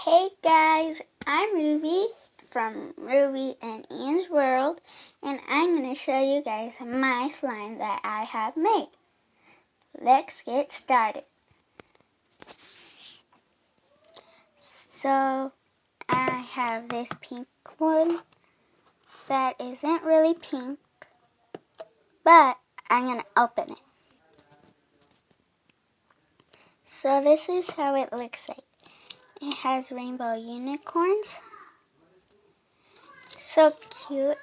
Hey guys, I'm Ruby from Ruby and Ian's World, and I'm going to show you guys my slime that I have made. Let's get started. So, I have this pink one that isn't really pink, but I'm going to open it. So this is how it looks like. It has rainbow unicorns. So cute.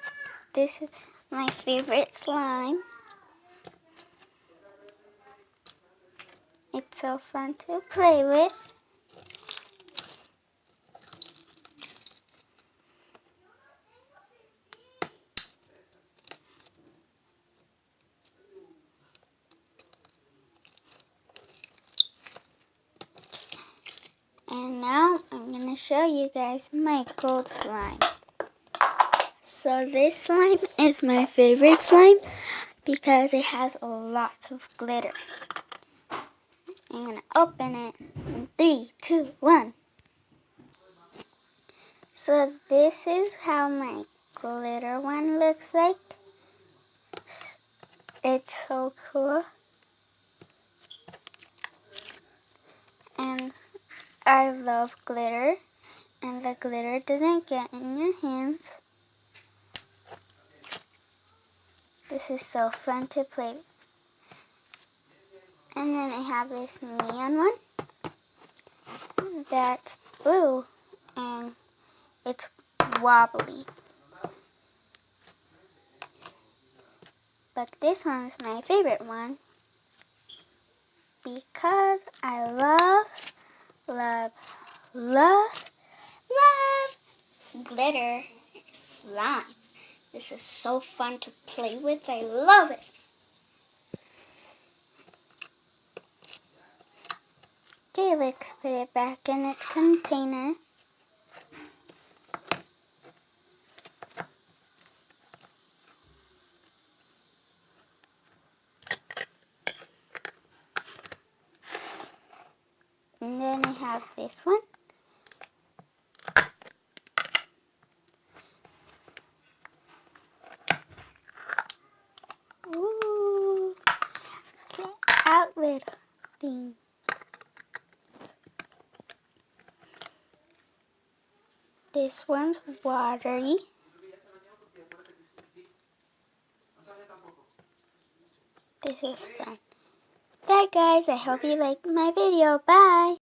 This is my favorite slime. It's so fun to play with. And now I'm going to show you guys my gold slime. So this slime is my favorite slime because it has a lot of glitter. I'm going to open it in 3, 2, 1. So this is how my glitter one looks like. It's so cool. And I love glitter. And the glitter doesn't get in your hands. This is so fun to play with. And then I have this neon one that's blue and it's wobbly. But this one is my favorite one because I love glitter slime. This is so fun to play with. I love it. Okay, let's put it back in its container. And then I have this one. Ooh, get out little thing. This one's watery. This is fun. Bye guys, I hope you liked my video. Bye!